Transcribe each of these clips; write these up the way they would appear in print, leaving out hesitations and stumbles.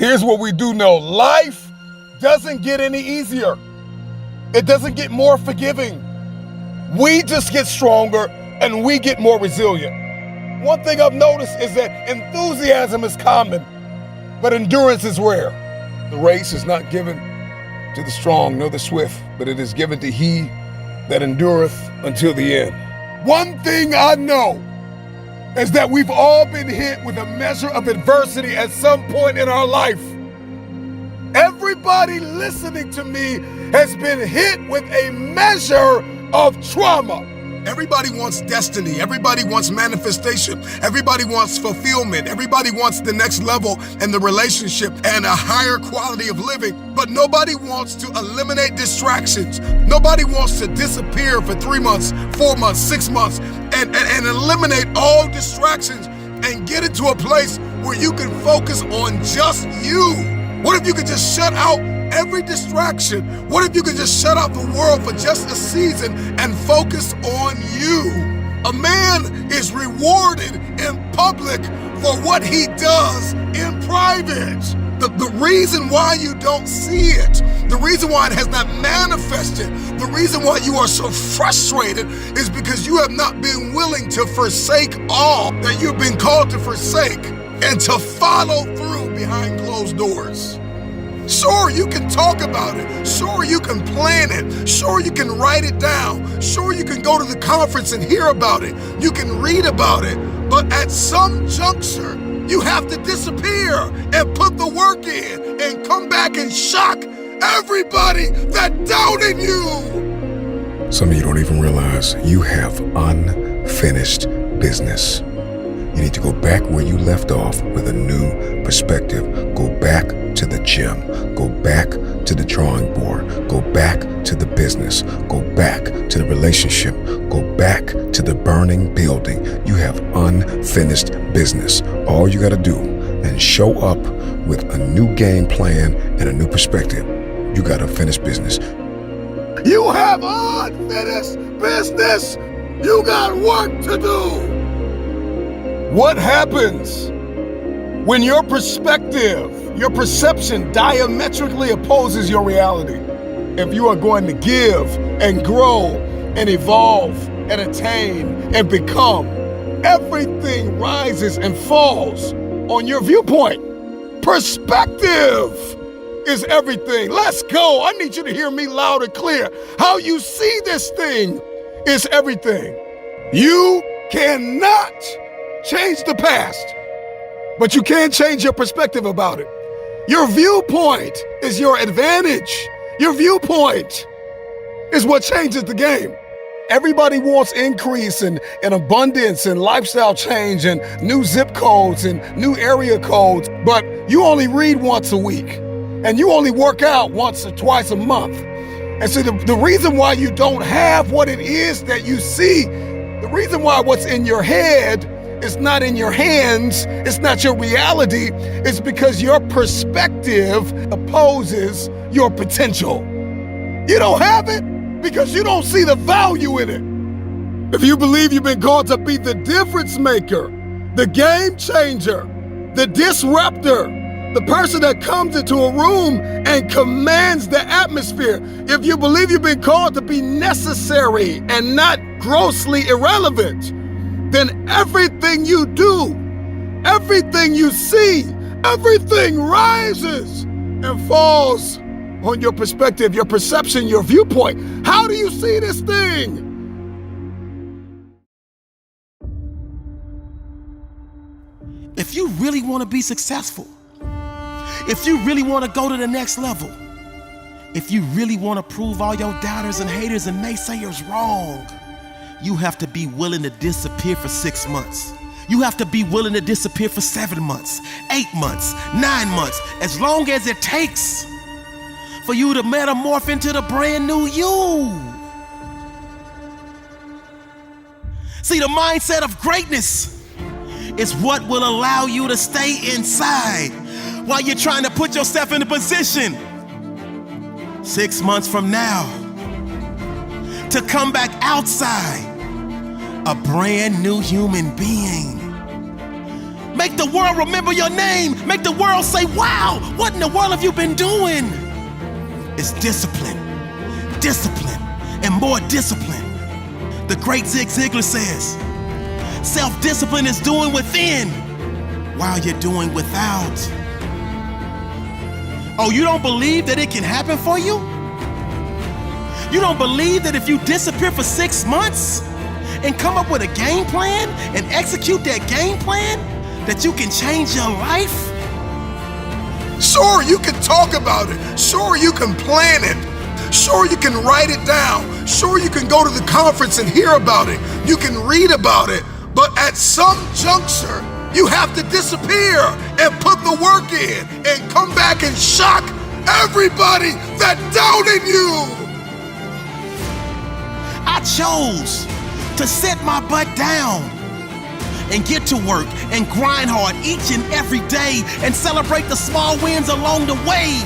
Here's what we do know. Life doesn't get any easier. It doesn't get more forgiving. We just get stronger and we get more resilient. One thing I've noticed is that enthusiasm is common, but endurance is rare. The race is not given to the strong nor the swift, but it is given to he that endureth until the end. One thing I know is that we've all been hit with a measure of adversity at some point in our life. Everybody listening to me has been hit with a measure of trauma. Everybody wants destiny. Everybody wants manifestation. Everybody wants fulfillment. Everybody wants the next level in the relationship and a higher quality of living. But nobody wants to eliminate distractions. Nobody wants to disappear for 3 months, 4 months, 6 months and eliminate all distractions and get into a place where you can focus on just you. What if you could just shut out every distraction? What if you could just shut out the world for just a season and focus on you? A man is rewarded in public for what he does in private. The reason why you don't see it, the reason why it has not manifested, the reason why you are so frustrated is because you have not been willing to forsake all that you've been called to forsake and to follow through behind closed doors. Sure, you can talk about it. Sure, you can plan it. Sure, you can write it down. Sure, you can go to the conference and hear about it. You can read about it. But at some juncture, you have to disappear and put the work in and come back and shock everybody that doubted you. Some of you don't even realize you have unfinished business. You need to go back where you left off with a new perspective. Go back to the gym. Go back to the drawing board. Go back to the business. Go back to the relationship. Go back to the burning building. You have unfinished business. All you got to do and show up with a new game plan and a new perspective. You got unfinished business. You have unfinished business. You got work to do. What happens when your perspective, your perception diametrically opposes your reality? If you are going to give and grow and evolve and attain and become, everything rises and falls on your viewpoint. Perspective is everything. Let's go. I need you to hear me loud and clear. How you see this thing is everything. You cannot change the past, but you can change your perspective about it. Your viewpoint is your advantage. Your viewpoint is what changes the game. Everybody wants increase and abundance and lifestyle change and new zip codes and new area codes, but you only read once a week and you only work out once or twice a month. And so the reason why you don't have what it is that you see, the reason why what's in your head is not in your hands, it's not your reality, it's because your perspective opposes your potential. You don't have it because you don't see the value in it. If you believe you've been called to be the difference maker, the game changer, the disruptor, the person that comes into a room and commands the atmosphere, if you believe you've been called to be necessary and not grossly irrelevant, then everything you do, everything you see, everything rises and falls on your perspective, your perception, your viewpoint. How do you see this thing? If you really want to be successful, if you really want to go to the next level, if you really want to prove all your doubters and haters and naysayers wrong, you have to be willing to disappear for 6 months. You have to be willing to disappear for 7 months, 8 months, 9 months, as long as it takes for you to metamorph into the brand new you. See, the mindset of greatness is what will allow you to stay inside while you're trying to put yourself in a position 6 months from now to come back outside a brand new human being. Make the world remember your name. Make the world say, wow, what in the world have you been doing? It's discipline, discipline, and more discipline. The great Zig Ziglar says, self-discipline is doing within while you're doing without. Oh, you don't believe that it can happen for you? You don't believe that if you disappear for 6 months and come up with a game plan and execute that game plan, that you can change your life? Sure, you can talk about it. Sure, you can plan it. Sure, you can write it down. Sure, you can go to the conference and hear about it. You can read about it. But at some juncture, you have to disappear and put the work in and come back and shock everybody that doubted you. I chose to set my butt down and get to work and grind hard each and every day and celebrate the small wins along the way.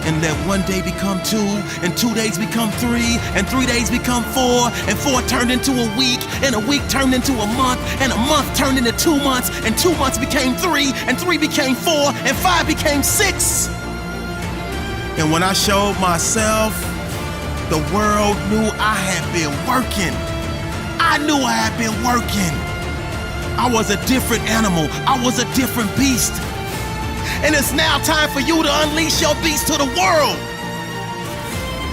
And let one day become 2, and 2 days become 3, and 3 days become 4, and 4 turned into a week, and a week turned into a month, and a month turned into 2 months, and 2 months became 3, and 3 became 4, and 5 became 6. And when I showed myself, the world knew I had been working. I knew I had been working. I was a different animal. I was a different beast. And it's now time for you to unleash your beast to the world.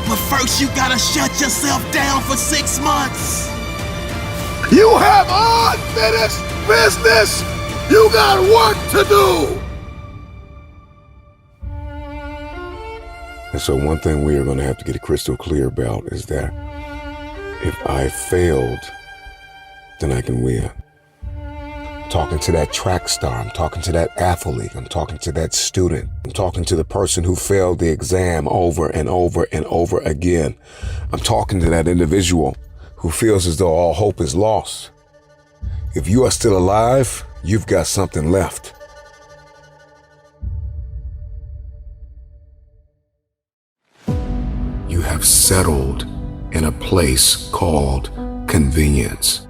But first you gotta shut yourself down for 6 months. You have unfinished business. You got work to do. And so one thing we are going to have to get crystal clear about is that if I failed, then I can win. I'm talking to that track star. I'm talking to that athlete. I'm talking to that student. I'm talking to the person who failed the exam over and over and over again. I'm talking to that individual who feels as though all hope is lost. If you are still alive, you've got something left. You have settled in a place called convenience.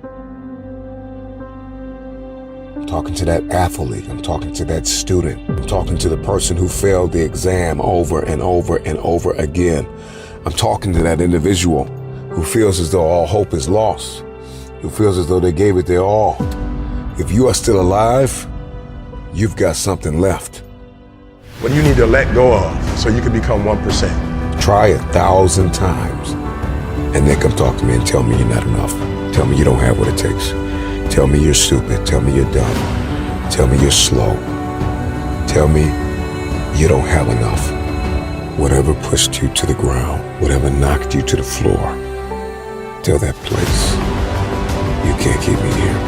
I'm talking to that athlete. I'm talking to that student. I'm talking to the person who failed the exam over and over and over again. I'm talking to that individual who feels as though all hope is lost, who feels as though they gave it their all. If you are still alive, you've got something left. What do you need to let go of so you can become 1%? Try 1,000 times and then come talk to me and tell me you're not enough. Tell me you don't have what it takes. Tell me you're stupid. Tell me you're dumb. Tell me you're slow. Tell me you don't have enough. Whatever pushed you to the ground, whatever knocked you to the floor, tell that place, you can't keep me here.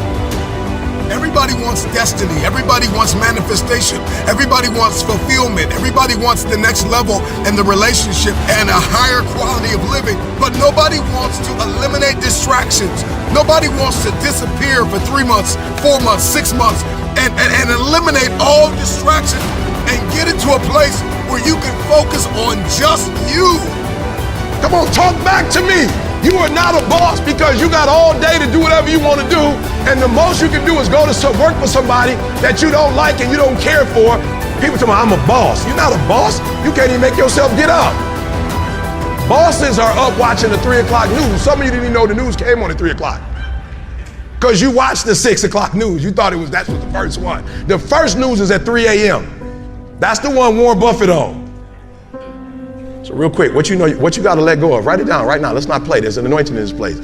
Everybody wants destiny. Everybody wants manifestation. Everybody wants fulfillment. Everybody wants the next level in the relationship and a higher quality of living. But nobody wants to eliminate distractions. Nobody wants to disappear for 3 months, 4 months, 6 months and eliminate all distractions and get into a place where you can focus on just you. Come on, talk back to me. You are not a boss because you got all day to do whatever you want to do, and the most you can do is go to work for somebody that you don't like and you don't care for. People tell me, I'm a boss. You're not a boss. You can't even make yourself get up. Bosses are up watching the 3 o'clock news. Some of you didn't even know the news came on at 3 o'clock. Because you watched the 6 o'clock news. You thought that was the first one. The first news is at 3 a.m. That's the one Warren Buffett on. So real quick, what you got to let go of? Write it down right now. Let's not play. There's an anointing in this place.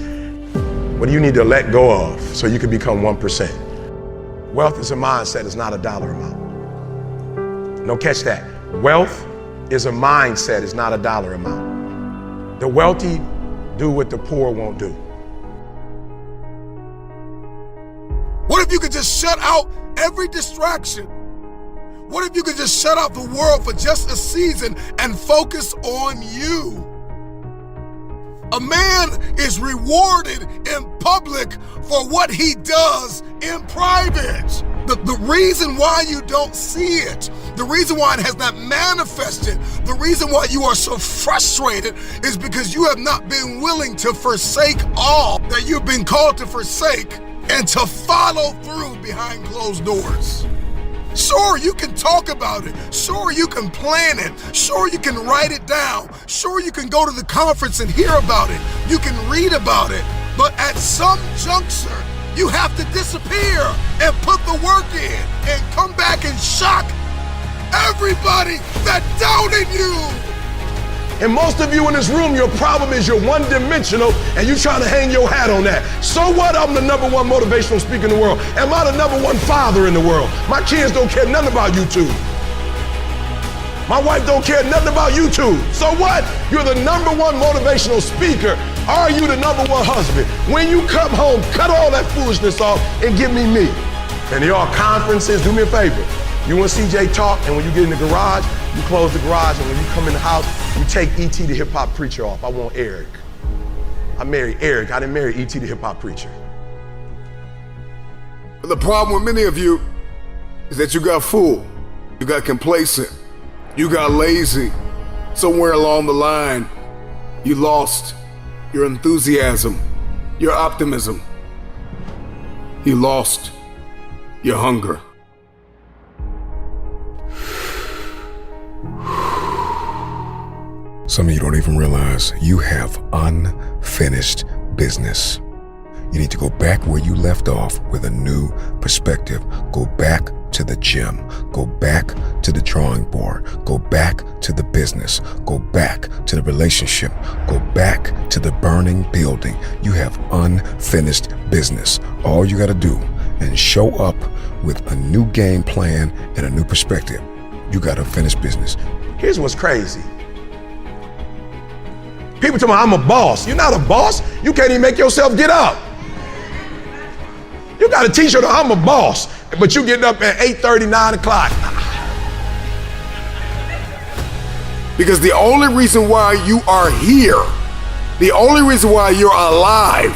What do you need to let go of so you can become 1%? Wealth is a mindset. It's not a dollar amount. No, catch that. Wealth is a mindset. It's not a dollar amount. The wealthy do what the poor won't do. What if you could just shut out every distraction? What if you could just shut out the world for just a season and focus on you? A man is rewarded in public for what he does in private. The reason why you don't see it, the reason why it has not manifested, the reason why you are so frustrated is because you have not been willing to forsake all that you've been called to forsake and to follow through behind closed doors. Sure, you can talk about it. Sure, you can plan it. Sure, you can write it down. Sure, you can go to the conference and hear about it. You can read about it. But at some juncture, you have to disappear and put the work in and come back and shock everybody that doubted you. And most of you in this room, your problem is you're one-dimensional and you're trying to hang your hat on that. So what? I'm the #1 motivational speaker in the world. Am I the #1 father in the world? My kids don't care nothing about YouTube. My wife don't care nothing about YouTube. So what? You're the #1 motivational speaker. Are you the #1 husband? When you come home, cut all that foolishness off and give me me. And y'all conferences, do me a favor. You and CJ talk, and when you get in the garage, you close the garage, and when you come in the house, you take E.T. the hip-hop preacher off. I want Eric. I married Eric. I didn't marry E.T. the hip-hop preacher. The problem with many of you is that you got fooled, you got complacent, you got lazy. Somewhere along the line, you lost your enthusiasm, your optimism. You lost your hunger. Some of you don't even realize you have unfinished business. You need to go back where you left off with a new perspective. Go back to the gym. Go back to the drawing board. Go back to the business. Go back to the relationship. Go back to the burning building. You have unfinished business. All you got to do is show up with a new game plan and a new perspective. You got unfinished business. Here's what's crazy. People tell me I'm a boss. You're not a boss. You can't even make yourself get up. You got a t-shirt on, I'm a boss, but you getting up at 8:30, 9 o'clock. Because the only reason why you are here, the only reason why you're alive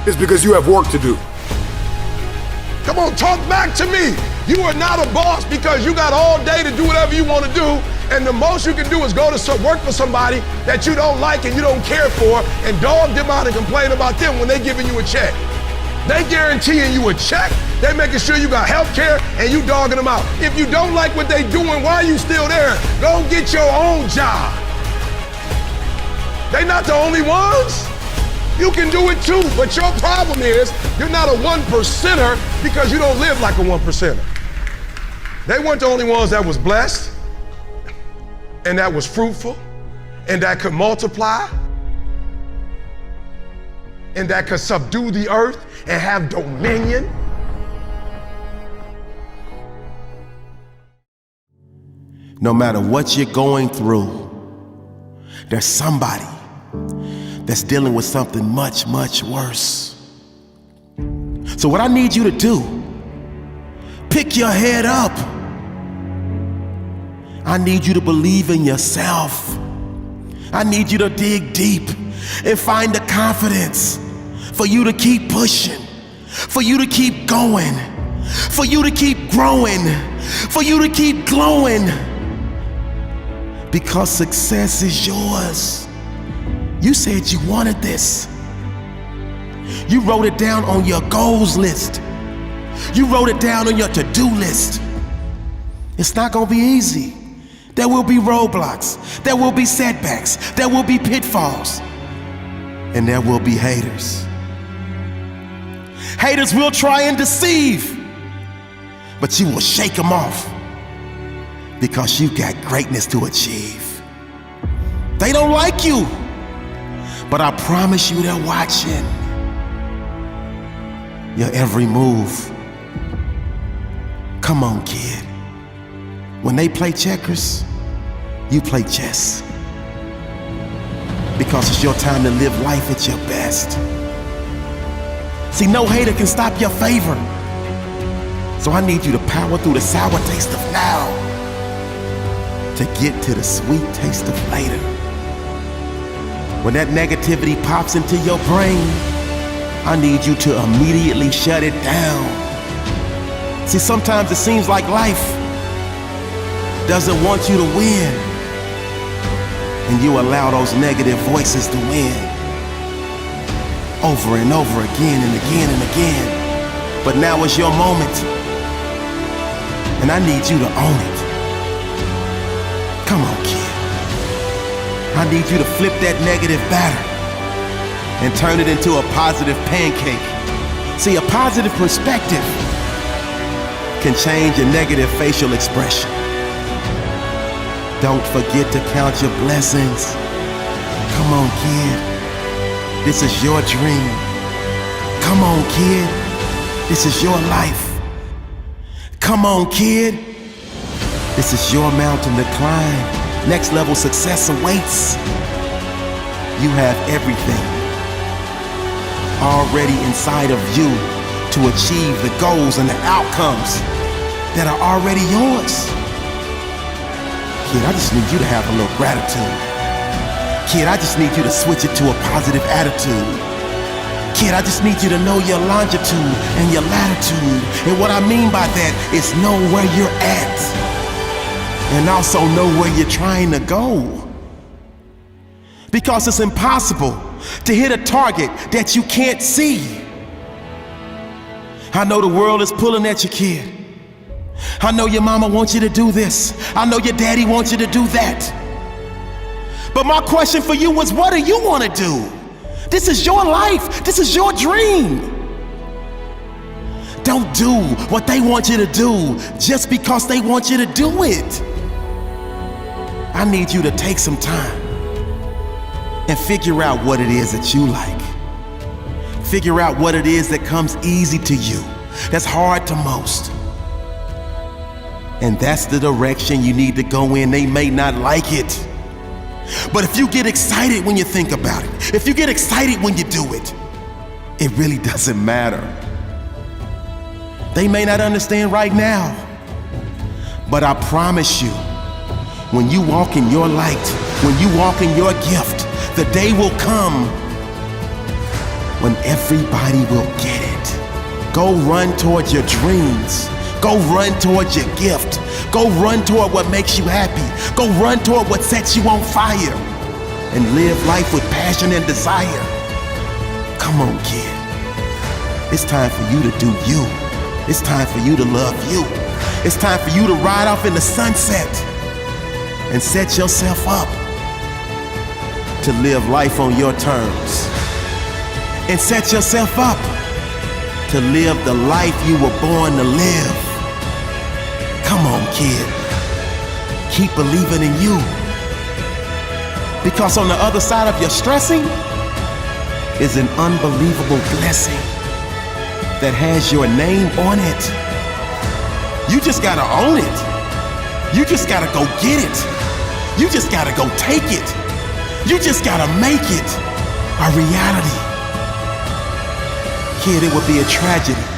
is because you have work to do. Come on, talk back to me. You are not a boss because you got all day to do whatever you want to do, and the most you can do is go to work for somebody that you don't like and you don't care for, and dog them out and complain about them when they're giving you a check. They guaranteeing you a check. They making sure you got health care, and you dogging them out. If you don't like what they doing, why are you still there? Go get your own job. They not the only ones. You can do it too, but your problem is you're not a 1%er because you don't live like a 1%er. They weren't the only ones that was blessed and that was fruitful and that could multiply and that could subdue the earth and have dominion. No matter what you're going through, there's somebody that's dealing with something much, much worse. So what I need you to do, pick your head up. I need you to believe in yourself. I need you to dig deep and find the confidence for you to keep pushing, for you to keep going, for you to keep growing, for you to keep glowing. Because success is yours. You said you wanted this. You wrote it down on your goals list. You wrote it down on your to-do list. It's not gonna be easy. There will be roadblocks. There will be setbacks. There will be pitfalls. And there will be haters. Haters will try and deceive, but you will shake them off because you've got greatness to achieve. They don't like you, but I promise you they're watching your every move. Come on, kid. When they play checkers, you play chess. Because it's your time to live life at your best. See, no hater can stop your favor. So I need you to power through the sour taste of now to get to the sweet taste of later. When that negativity pops into your brain, I need you to immediately shut it down. See, sometimes it seems like life doesn't want you to win, and you allow those negative voices to win over and over again and again and again. But now is your moment, and I need you to own it. Come on, kid. I need you to flip that negative batter and turn it into a positive pancake. See, a positive perspective can change a negative facial expression. Don't forget to count your blessings. Come on, kid. This is your dream. Come on, kid. This is your life. Come on, kid. This is your mountain to climb. Next level success awaits. You have everything already inside of you to achieve the goals and the outcomes that are already yours. Kid, I just need you to have a little gratitude. Kid, I just need you to switch it to a positive attitude. Kid, I just need you to know your longitude and your latitude. And what I mean by that is know where you're at and also know where you're trying to go. Because it's impossible to hit a target that you can't see. I know the world is pulling at you, kid. I know your mama wants you to do this. I know your daddy wants you to do that. But my question for you is, what do you want to do? This is your life. This is your dream. Don't do what they want you to do just because they want you to do it. I need you to take some time and figure out what it is that you like. Figure out what it is that comes easy to you, that's hard to most. And that's the direction you need to go in. They may not like it, but if you get excited when you think about it, if you get excited when you do it, it really doesn't matter. They may not understand right now, but I promise you, when you walk in your light, when you walk in your gift, the day will come when everybody will get it. Go run towards your dreams. Go run towards your gift. Go run toward what makes you happy. Go run toward what sets you on fire. And live life with passion and desire. Come on, kid. It's time for you to do you. It's time for you to love you. It's time for you to ride off in the sunset and set yourself up to live life on your terms. And set yourself up to live the life you were born to live. Come on, kid. Keep believing in you. Because on the other side of your stressing is an unbelievable blessing that has your name on it. You just gotta own it. You just gotta go get it. You just gotta go take it. You just gotta make it a reality. Kid, it would be a tragedy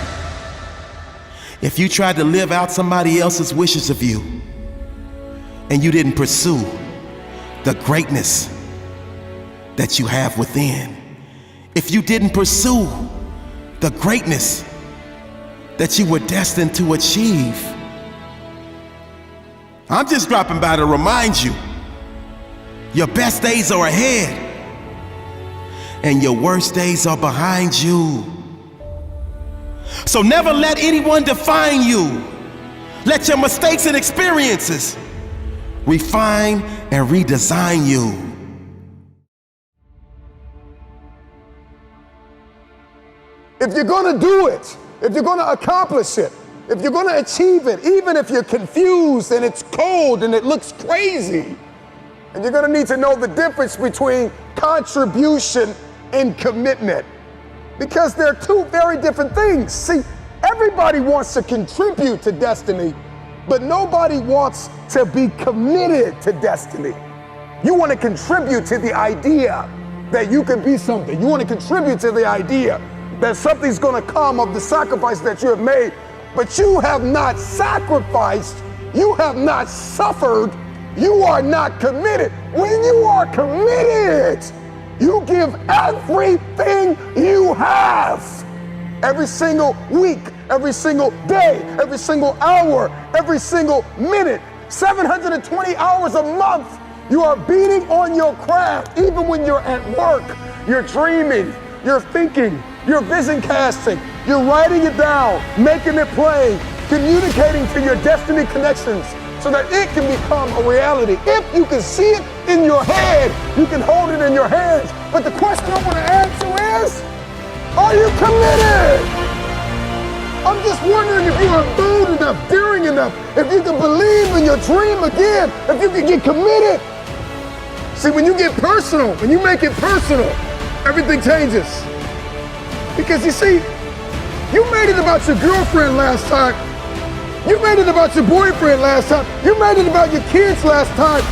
if you tried to live out somebody else's wishes of you and you didn't pursue the greatness that you have within. If you didn't pursue the greatness that you were destined to achieve. I'm just dropping by to remind you, your best days are ahead and your worst days are behind you. So never let anyone define you. Let your mistakes and experiences refine and redesign you. If you're gonna do it, if you're gonna accomplish it, if you're gonna achieve it, even if you're confused and it's cold and it looks crazy, and you're gonna need to know the difference between contribution and commitment. Because they're two very different things. See, everybody wants to contribute to destiny, but nobody wants to be committed to destiny. You want to contribute to the idea that you can be something. You want to contribute to the idea that something's going to come of the sacrifice that you have made, but you have not sacrificed, you have not suffered, you are not committed. When you are committed, you give everything you have. Every single week, every single day, every single hour, every single minute, 720 hours a month, you are beating on your craft. Even when you're at work, you're dreaming, you're thinking, you're vision casting, You're writing it down, making it plain, communicating to your destiny connections so that it can become a reality. If you can see it in your head, you can hold it in your hands. But the question I want to ask you is, are you committed? I'm just wondering if you are bold enough, daring enough, if you can believe in your dream again, if you can get committed. See, when you get personal, when you make it personal, everything changes. Because you see, you made it about your girlfriend last time. You made it about your boyfriend last time. You made it about your kids last time.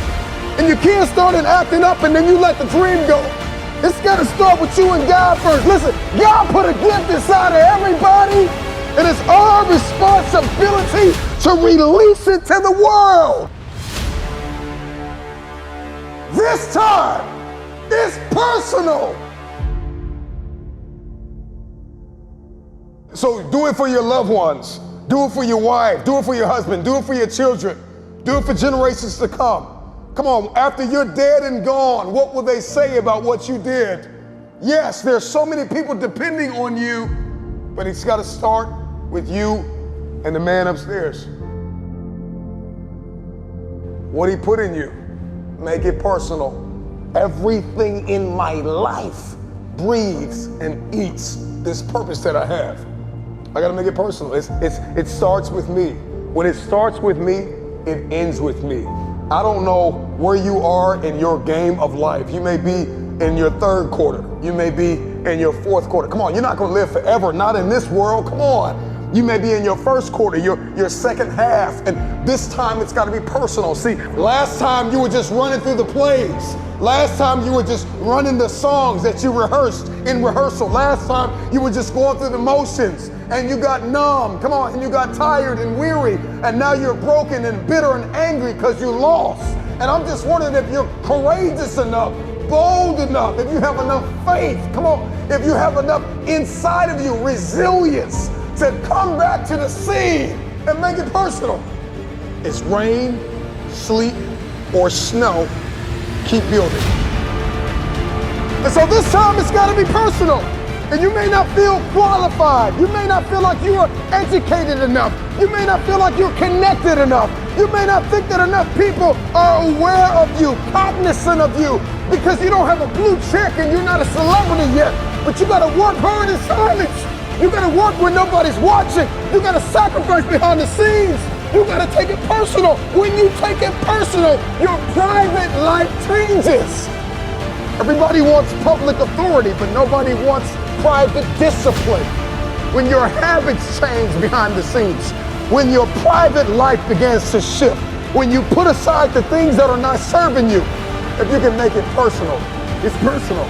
And your kids started acting up and then you let the dream go. It's got to start with you and God first. Listen, God put a gift inside of everybody. And it's our responsibility to release it to the world. This time, it's personal. So do it for your loved ones. Do it for your wife. Do it for your husband. Do it for your children. Do it for generations to come. Come on, after you're dead and gone, what will they say about what you did? Yes, there's so many people depending on you, but it's got to start with you and the man upstairs. What he put in you, make it personal. Everything in my life breathes and eats this purpose that I have. I gotta make it personal. It starts with me. When it starts with me, it ends with me. I don't know where you are in your game of life. You may be in your third quarter. You may be in your fourth quarter. Come on, you're not gonna live forever, not in this world. Come on. You may be in your first quarter, your second half, and this time it's gotta be personal. See, last time you were just running through the plays. Last time you were just running the songs that you rehearsed in rehearsal. Last time you were just going through the motions and you got numb, come on, and you got tired and weary, and now you're broken and bitter and angry because you lost. And I'm just wondering if you're courageous enough, bold enough, if you have enough faith, come on, if you have enough inside of you, resilience to come back to the scene and make it personal. It's rain, sleet, or snow, keep building. And so this time it's gotta be personal. And you may not feel qualified. You may not feel like you are educated enough. You may not feel like you're connected enough. You may not think that enough people are aware of you, cognizant of you, because you don't have a blue check and you're not a celebrity yet. But you gotta work hard in silence. You gotta work when nobody's watching. You gotta sacrifice behind the scenes. You gotta take it personal. When you take it personal, your private life changes. Everybody wants public authority, but nobody wants private discipline. When your habits change behind the scenes, when your private life begins to shift, when you put aside the things that are not serving you, if you can make it personal, it's personal.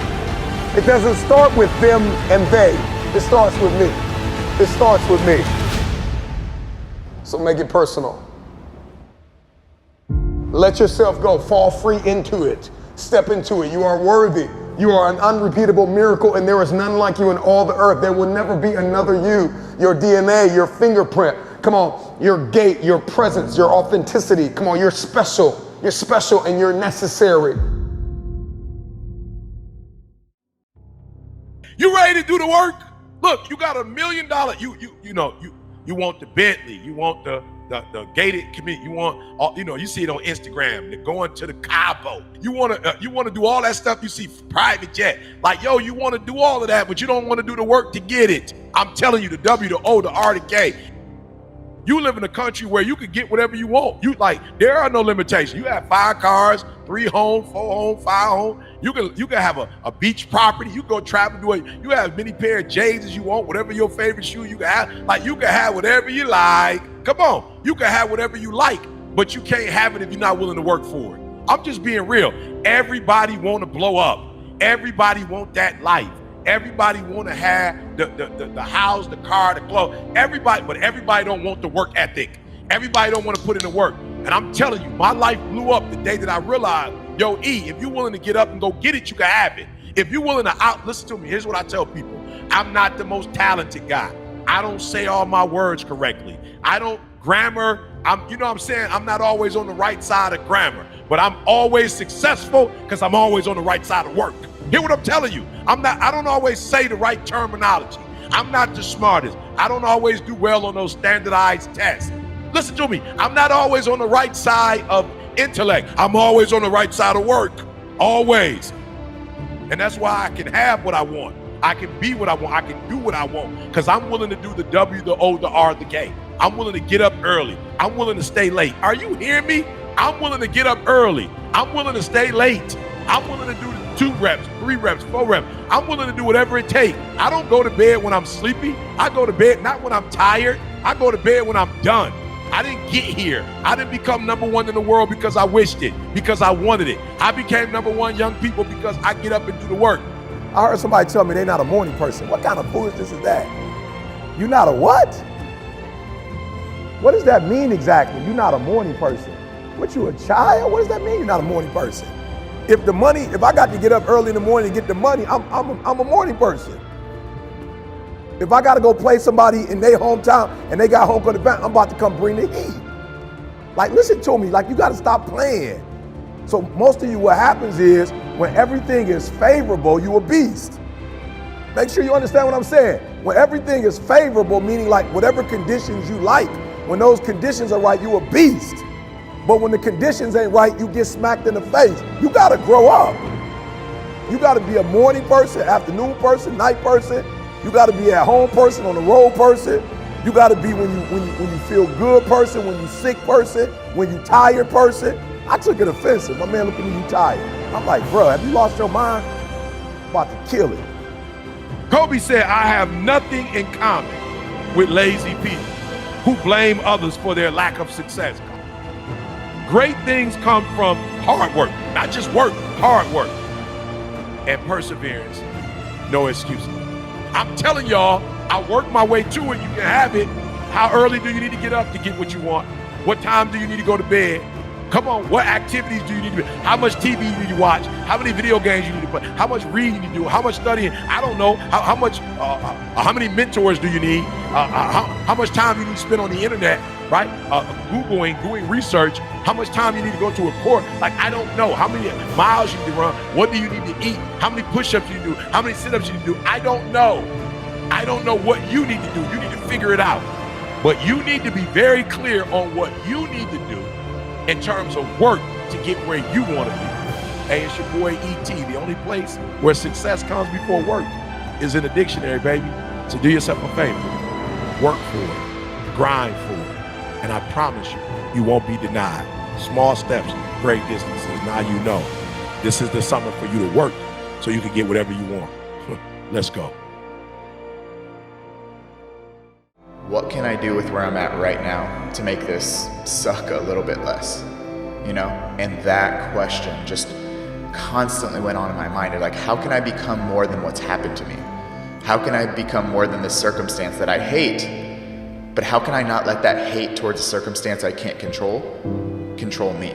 It doesn't start with them and they. It starts with me. It starts with me. So make it personal. Let yourself go. Fall free into it. Step into it. You are worthy. You are an unrepeatable miracle, and there is none like you in all the earth. There will never be another you. Your DNA, your fingerprint. Come on, your gait, your presence, your authenticity. Come on, you're special. You're special and you're necessary. You ready to do the work? Look, you got $1 million. You want the Bentley. You want the gated community. You want all, you see it on Instagram. They're going to the Cabo. You want to do all that stuff. You see private jet. Like, yo, you want to do all of that, but you don't want to do the work to get it. I'm telling you, the W, the O, the R, the K. You live in a country where you can get whatever you want. There are no limitations. You have 5 cars, 3 homes, 4 homes, 5 homes. You can have a beach property. You go travel, do it. You have as many pair of J's as you want, whatever your favorite shoe you can have. Like, you can have whatever you like. Come on, you can have whatever you like, but you can't have it if you're not willing to work for it. I'm just being real. Everybody want to blow up. Everybody want that life. Everybody want to have the house, the car, the clothes. But everybody don't want the work ethic. Everybody don't want to put in the work. And I'm telling you, my life blew up the day that I realized, yo, E, if you're willing to get up and go get it, you can have it. If you're willing to listen to me, here's what I tell people. I'm not the most talented guy. I don't say all my words correctly. I don't grammar. You know what I'm saying? I'm not always on the right side of grammar, but I'm always successful because I'm always on the right side of work. Hear what I'm telling you. I don't always say the right terminology. I'm not the smartest. I don't always do well on those standardized tests. Listen to me. I'm not always on the right side of intellect. I'm always on the right side of work. Always. And that's why I can have what I want. I can be what I want. I can do what I want because I'm willing to do the W, the O, the R, the K. I'm willing to get up early. I'm willing to stay late. Are you hearing me? I'm willing to get up early. I'm willing to stay late. I'm willing to do 2 reps, 3 reps, 4 reps. I'm willing to do whatever it takes. I don't go to bed when I'm sleepy. I go to bed not when I'm tired. I go to bed when I'm done. I didn't get here. I didn't become #1 in the world because I wished it, because I wanted it. I became #1 young people because I get up and do the work. I heard somebody tell me they're not a morning person. What kind of foolishness is that? You're not a what? What does that mean exactly? You're not a morning person. What, you a child? What does that mean you're not a morning person? If I got to get up early in the morning to get the money, I'm a morning person. If I got to go play somebody in their hometown and they got home court advantage, I'm about to come bring the heat. Like, listen to me, like, you got to stop playing. So most of you, what happens is when everything is favorable, you a beast. Make sure you understand what I'm saying. When everything is favorable, meaning like whatever conditions you like, when those conditions are right, you a beast. But when the conditions ain't right, you get smacked in the face. You got to grow up. You got to be a morning person, afternoon person, night person. You got to be at home person, on the road person. You got to be when you feel good person, when you sick person, when you tired person. I took it offensive. My man looked at me, you tired. I'm like, bro, have you lost your mind? I'm about to kill it. Kobe said, I have nothing in common with lazy people who blame others for their lack of success. Great things come from hard work, not just work, hard work, and perseverance. No excuses. I'm telling y'all, I work my way to it. You can have it. How early do you need to get up to get what you want? What time do you need to go to bed? Come on, what activities do you need to do? How much TV do you need to watch? How many video games you need to play? How much reading you do? How much studying? I don't know. How many mentors do you need? How much time you need to spend on the internet, right? Googling, doing research. How much time you need to go to a court? Like, I don't know. How many miles you need to run? What do you need to eat? How many push-ups you do? How many sit-ups you need to do? I don't know. I don't know what you need to do. You need to figure it out. But you need to be very clear on what you need to do in terms of work to get where you want to be. Hey, it's your boy E.T. The only place where success comes before work is in the dictionary, baby. So do yourself a favor. Work for it. Grind for it. And I promise you, you won't be denied. Small steps, great distances. Now you know. This is the summer for you to work so you can get whatever you want. Let's go. What can I do with where I'm at right now to make this suck a little bit less, you know? And that question just constantly went on in my mind. Like, how can I become more than what's happened to me? How can I become more than this circumstance that I hate? But how can I not let that hate towards a circumstance I can't control me?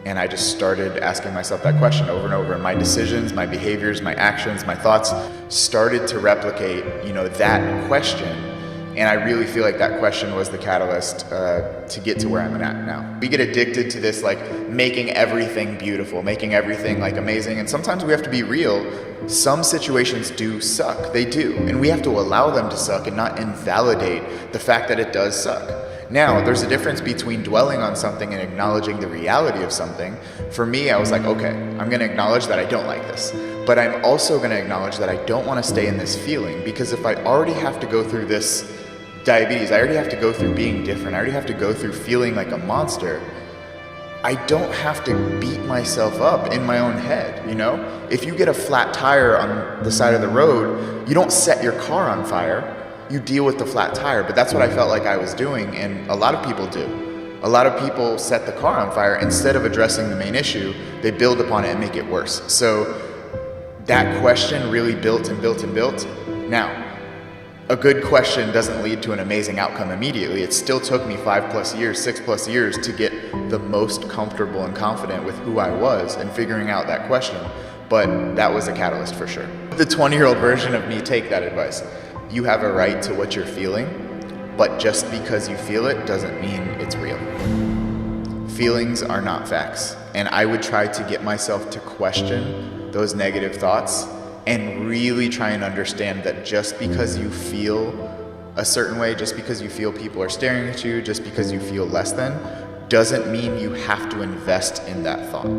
And I just started asking myself that question over and over. And my decisions, my behaviors, my actions, my thoughts started to replicate, you know, that question. And I really feel like that question was the catalyst to get to where I'm at now. We get addicted to this, like, making everything beautiful, making everything like amazing. And sometimes we have to be real. Some situations do suck. They do. And we have to allow them to suck and not invalidate the fact that it does suck. Now, there's a difference between dwelling on something and acknowledging the reality of something. For me, I was like, okay, I'm going to acknowledge that I don't like this. But I'm also going to acknowledge that I don't want to stay in this feeling, because if I already have to go through this diabetes, I already have to go through being different, I already have to go through feeling like a monster, I don't have to beat myself up in my own head, you know? If you get a flat tire on the side of the road, you don't set your car on fire, you deal with the flat tire. But that's what I felt like I was doing, and a lot of people do. A lot of people set the car on fire. Instead of addressing the main issue, they build upon it and make it worse. So that question really built and built and built. Now, a good question doesn't lead to an amazing outcome immediately. It still took me 5+ years, 6+ years to get the most comfortable and confident with who I was and figuring out that question. But that was a catalyst for sure. The 20-year-old version of me take that advice. You have a right to what you're feeling, but just because you feel it doesn't mean it's real. Feelings are not facts. And I would try to get myself to question those negative thoughts and really try and understand that just because you feel a certain way, just because you feel people are staring at you, just because you feel less than, doesn't mean you have to invest in that thought.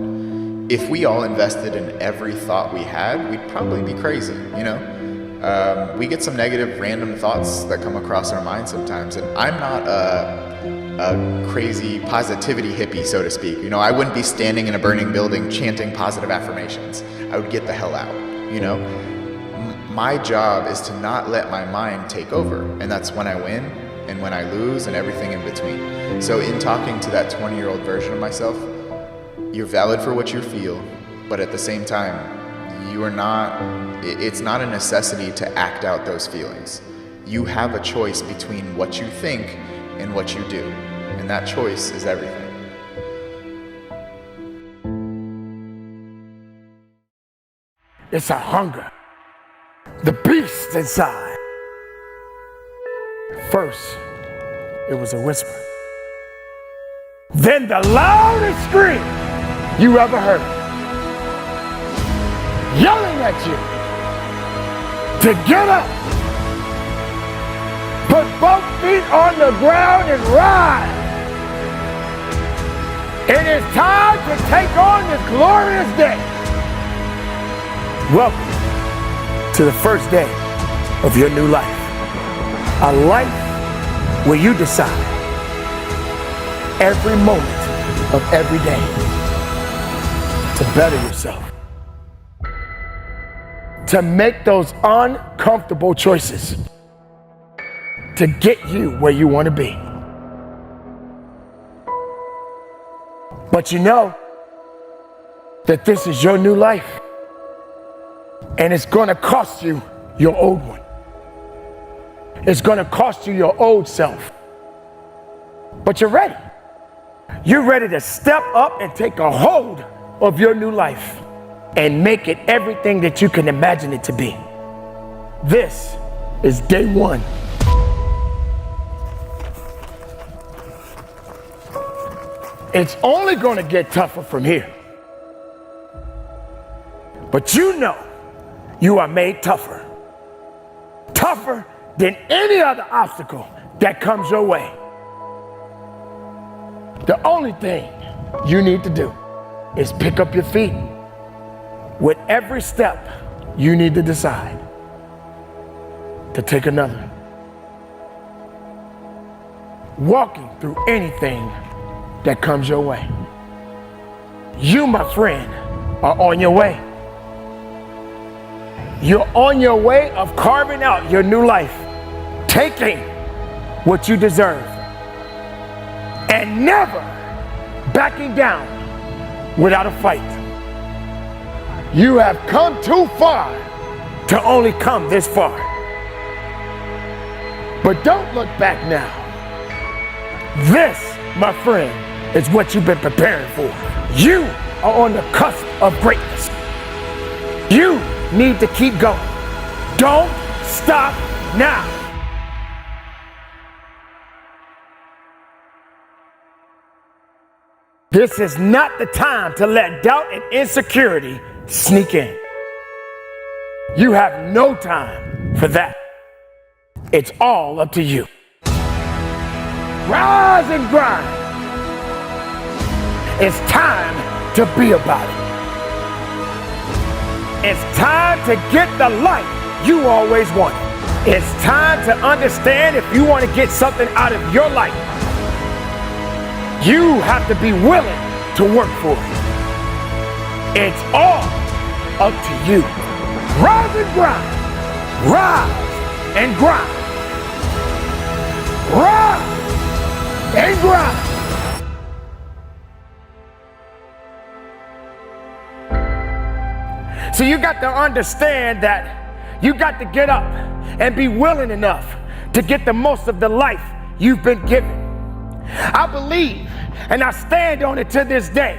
If we all invested in every thought we had, we'd probably be crazy, you know? We get some negative random thoughts that come across our mind sometimes, and I'm not a crazy positivity hippie, so to speak. You know, I wouldn't be standing in a burning building chanting positive affirmations. I would get the hell out, you know? My job is to not let my mind take over, and that's when I win and when I lose and everything in between. So in talking to that 20-year-old version of myself, you're valid for what you feel, but at the same time, it's not a necessity to act out those feelings. You have a choice between what you think and what you do, and that choice is everything. It's a hunger, the beast inside. First, it was a whisper. Then the loudest scream you ever heard, yelling at you to get up, put both feet on the ground and rise. It is time to take on this glorious day. Welcome to the first day of your new life. A life where you decide every moment of every day to better yourself, to make those uncomfortable choices, to get you where you want to be. But you know that this is your new life, and it's going to cost you your old one. It's going to cost you your old self. But you're ready. You're ready to step up and take a hold of your new life and make it everything that you can imagine it to be. This is day one. It's only going to get tougher from here. But you know you are made tougher. Tougher than any other obstacle that comes your way. The only thing you need to do is pick up your feet. With every step, you need to decide to take another. Walking through anything that comes your way. You, my friend, are on your way. You're on your way of carving out your new life, taking what you deserve, and never backing down without a fight. You have come too far to only come this far. But don't look back now. This, my friend, is what you've been preparing for. You are on the cusp of greatness. You need to keep going. Don't stop now. This is not the time to let doubt and insecurity sneak in. You have no time for that. It's all up to you. Rise and grind. It's time to be about it. It's time to get the life you always wanted. It's time to understand if you want to get something out of your life, you have to be willing to work for it. It's all up to you. Rise and grind. Rise and grind. Rise and grind. So you got to understand that you got to get up and be willing enough to get the most of the life you've been given. I believe and I stand on it to this day.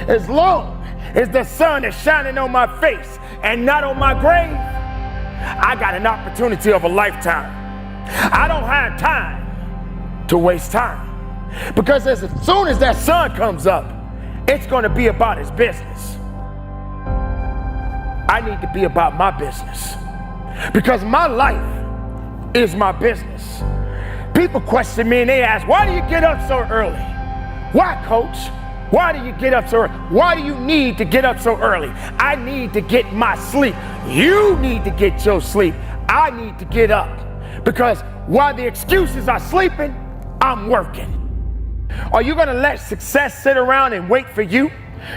As long as the sun is shining on my face and not on my grave, I got an opportunity of a lifetime. I don't have time to waste time, because as soon as that sun comes up, it's going to be about his business. I need to be about my business. Because my life is my business. People question me and they ask, why do you get up so early? Why, coach? Why do you get up so early? Why do you need to get up so early? I need to get my sleep. You need to get your sleep. I need to get up. Because while the excuses are sleeping, I'm working. Are you gonna let success sit around and wait for you?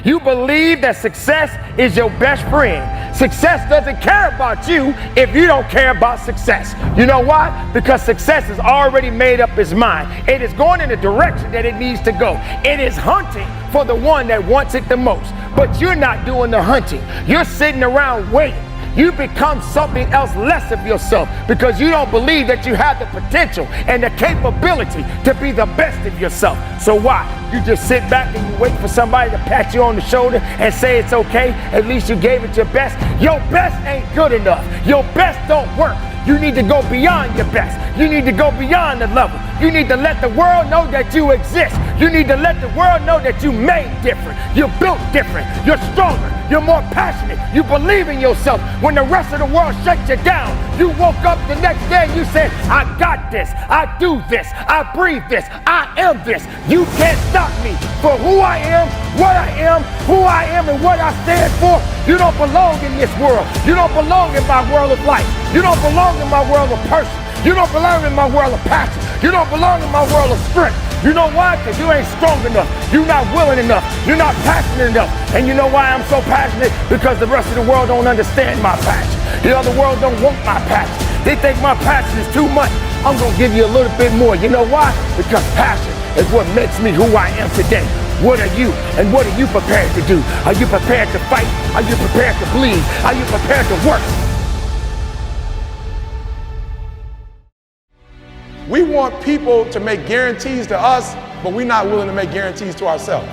You believe that success is your best friend. Success doesn't care about you if you don't care about success. You know why? Because success has already made up its mind. It is going in the direction that it needs to go. It is hunting for the one that wants it the most. But you're not doing the hunting. You're sitting around waiting. You become something else less of yourself because you don't believe that you have the potential and the capability to be the best of yourself. So why? You just sit back and you wait for somebody to pat you on the shoulder and say it's okay. At least you gave it your best. Your best ain't good enough. Your best don't work. You need to go beyond your best. You need to go beyond the level. You need to let the world know that you exist. You need to let the world know that you made different. You're built different. You're stronger. You're more passionate. You believe in yourself. When the rest of the world shakes you down, you woke up the next day and you said, I got this. I do this. I breathe this. I am this. You can't stop me for who I am, what I am, who I am, and what I stand for. You don't belong in this world. You don't belong in my world of life. You don't belong in my world of person. You don't belong in my world of passion. You don't belong in my world of strength. You know why? Because you ain't strong enough. You're not willing enough. You're not passionate enough. And you know why I'm so passionate? Because the rest of the world don't understand my passion. The other world don't want my passion. They think my passion is too much. I'm going to give you a little bit more. You know why? Because passion is what makes me who I am today. What are you? And what are you prepared to do? Are you prepared to fight? Are you prepared to bleed? Are you prepared to work? We want people to make guarantees to us, but we're not willing to make guarantees to ourselves.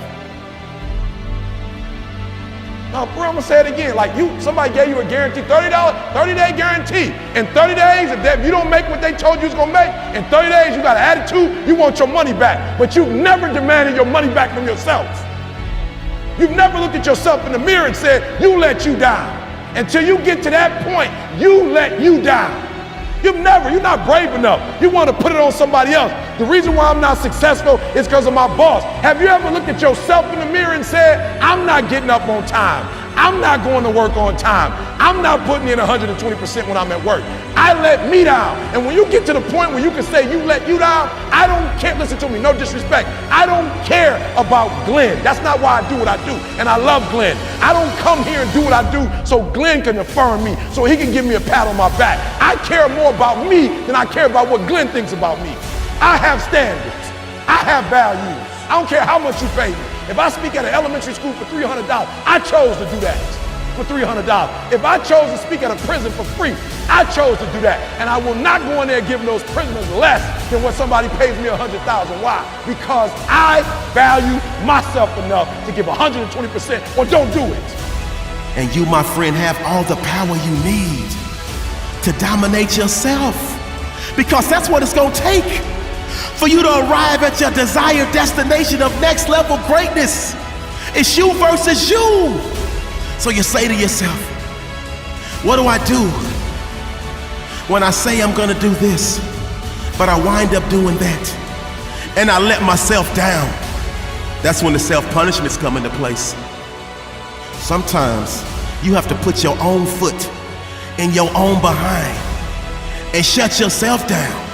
No, bro, I'm gonna say it again. Like somebody gave you a guarantee, $30, 30-day guarantee. In 30 days, if you don't make what they told you was gonna make, in 30 days you got an attitude, you want your money back. But you've never demanded your money back from yourself. You've never looked at yourself in the mirror and said, you let you down. Until you get to that point, you let you down. You're not brave enough. You want to put it on somebody else. The reason why I'm not successful is because of my boss. Have you ever looked at yourself in the mirror and said, I'm not getting up on time. I'm not going to work on time. I'm not putting in 120% when I'm at work. I let me down. And when you get to the point where you can say you let you down, I don't care. Listen to me, no disrespect. I don't care about Glenn. That's not why I do what I do. And I love Glenn. I don't come here and do what I do so Glenn can affirm me, so he can give me a pat on my back. I care more about me than I care about what Glenn thinks about me. I have standards. I have values. I don't care how much you pay me. If I speak at an elementary school for $300, I chose to do that for $300. If I chose to speak at a prison for free, I chose to do that. And I will not go in there giving those prisoners less than what somebody pays me $100,000. Why? Because I value myself enough to give 120% or don't do it. And you, my friend, have all the power you need to dominate yourself. Because that's what it's gonna take for you to arrive at your desired destination of next level greatness. It's you versus you. So you say to yourself, what do I do when I say I'm gonna do this, but I wind up doing that, and I let myself down? That's when the self-punishments come into place. Sometimes you have to put your own foot in your own behind and shut yourself down.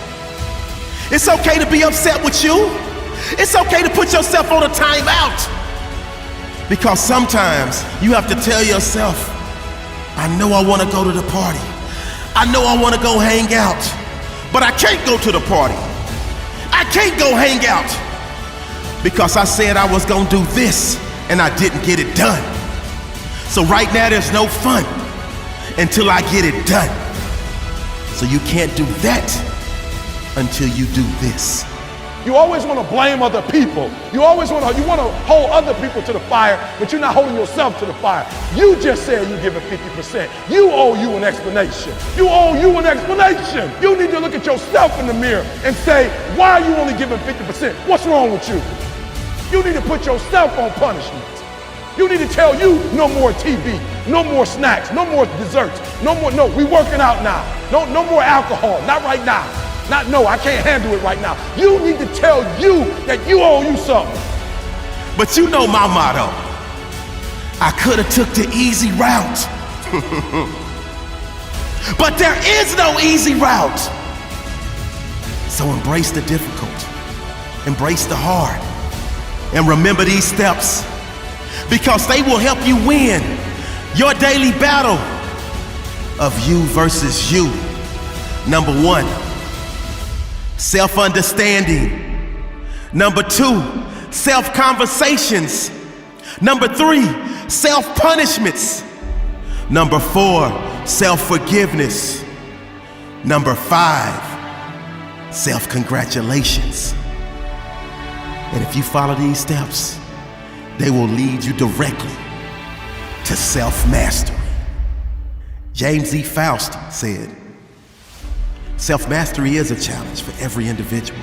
It's okay to be upset with you. It's okay to put yourself on a timeout. Because sometimes you have to tell yourself, I know I want to go to the party. I know I want to go hang out, but I can't go to the party. I can't go hang out because I said I was going to do this and I didn't get it done. So right now there's no fun until I get it done. So you can't do that until you do this. You always want to blame other people. You want to hold other people to the fire, but you're not holding yourself to the fire. You just said you're giving 50%. You owe you an explanation. You owe you an explanation. You need to look at yourself in the mirror and say, why are you only giving 50%? What's wrong with you? You need to put yourself on punishment. You need to tell you no more TV. No more snacks, no more desserts, no, we working out now. No more alcohol, not right now. No, I can't handle it right now. You need to tell you that you owe you something. But you know my motto. I could have took the easy route. But there is no easy route. So embrace the difficult. Embrace the hard. And remember these steps, because they will help you win your daily battle of you versus you. Number 1, self-understanding. Number 2, self-conversations. Number 3, self-punishments. Number 4, self-forgiveness. Number 5, self-congratulations. And if you follow these steps, they will lead you directly to self-mastery. James E. Faust said, self-mastery is a challenge for every individual.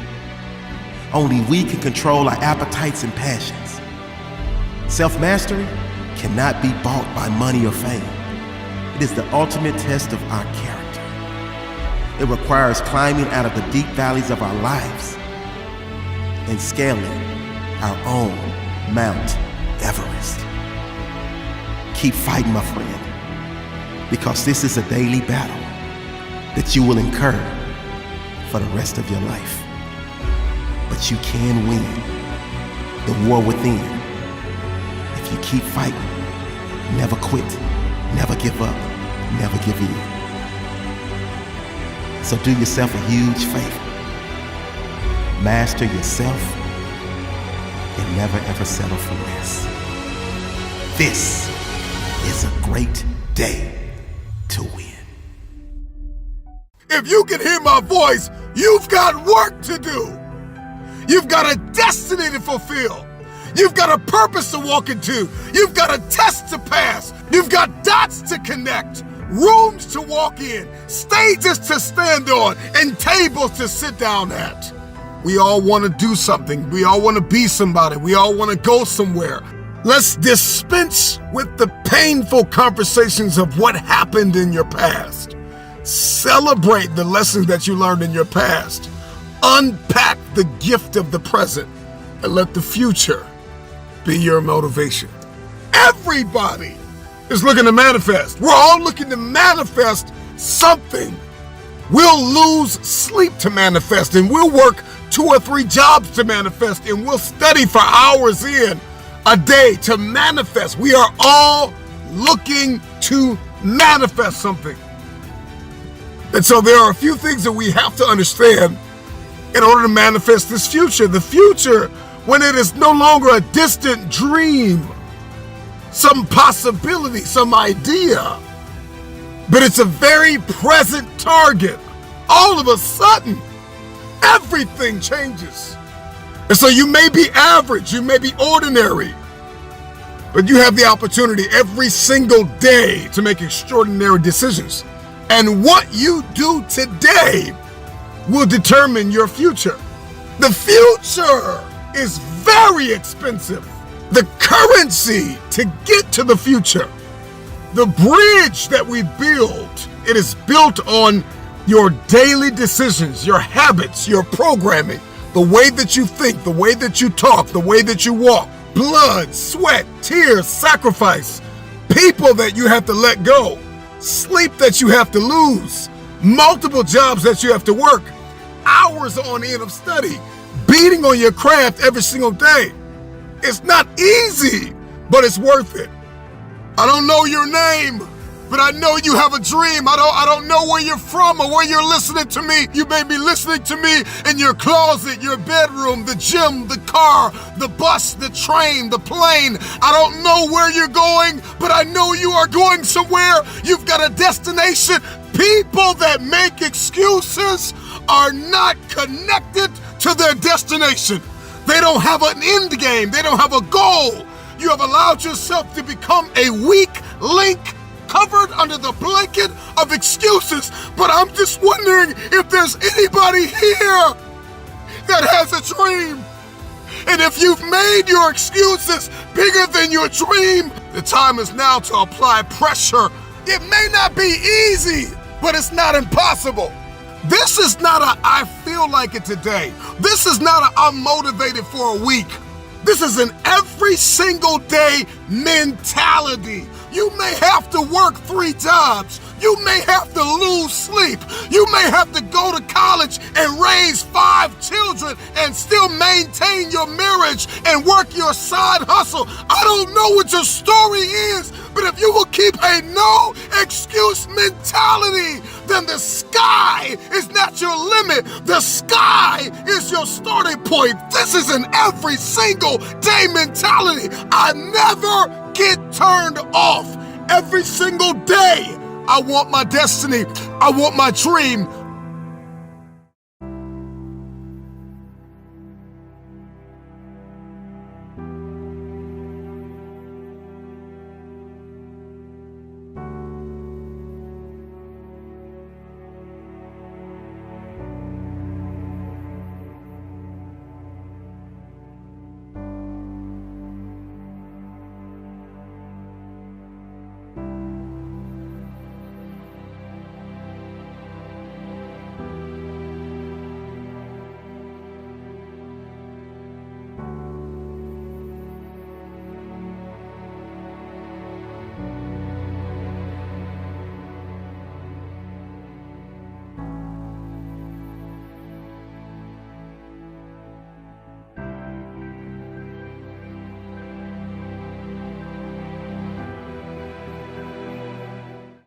Only we can control our appetites and passions. Self-mastery cannot be bought by money or fame. It is the ultimate test of our character. It requires climbing out of the deep valleys of our lives and scaling our own Mount Everest. Keep fighting, my friend, because this is a daily battle that you will incur for the rest of your life. But you can win the war within if you keep fighting, never quit, never give up, never give in. So do yourself a huge favor. Master yourself and never ever settle for less. This is a great day to win. If you can hear my voice, you've got work to do. You've got a destiny to fulfill. You've got a purpose to walk into. You've got a test to pass. You've got dots to connect, rooms to walk in, stages to stand on, and tables to sit down at. We all want to do something. We all want to be somebody. We all want to go somewhere. Let's dispense with the painful conversations of what happened in your past. Celebrate the lessons that you learned in your past. Unpack the gift of the present and let the future be your motivation. Everybody is looking to manifest. We're all looking to manifest something. We'll lose sleep to manifest, and we'll work 2 or 3 jobs to manifest, and we'll study for hours in a day to manifest. We are all looking to manifest something. And so there are a few things that we have to understand in order to manifest this future. The future, when it is no longer a distant dream, some possibility, some idea, but it's a very present target. All of a sudden, everything changes. And so you may be average, you may be ordinary, but you have the opportunity every single day to make extraordinary decisions. And what you do today will determine your future. The future is very expensive. The currency to get to the future, the bridge that we build, it is built on your daily decisions, your habits, your programming, the way that you think, the way that you talk, the way that you walk, blood, sweat, tears, sacrifice, people that you have to let go, sleep that you have to lose, multiple jobs that you have to work, hours on end of study, beating on your craft every single day. It's not easy, but it's worth it. I don't know your name, but I know you have a dream. I don't know where you're from or where you're listening to me. You may be listening to me in your closet, your bedroom, the gym, the car, the bus, the train, the plane. I don't know where you're going, but I know you are going somewhere. You've got a destination. People that make excuses are not connected to their destination. They don't have an end game. They don't have a goal. You have allowed yourself to become a weak link covered under the blanket of excuses. But I'm just wondering if there's anybody here that has a dream. And if you've made your excuses bigger than your dream, The time is now to apply pressure. It may not be easy, but it's not impossible. This is not a I feel like it today. This is not a I'm motivated for a week. This is an every single day mentality. You may have to work 3 jobs. You may have to lose sleep. You may have to go to college and raise 5 children and still maintain your marriage and work your side hustle. I don't know what your story is, but if you will keep a no excuse mentality, then the sky is not your limit. The sky is your starting point. This is an every single day mentality. I never get turned off. Every single day, I want my destiny. I want my dream.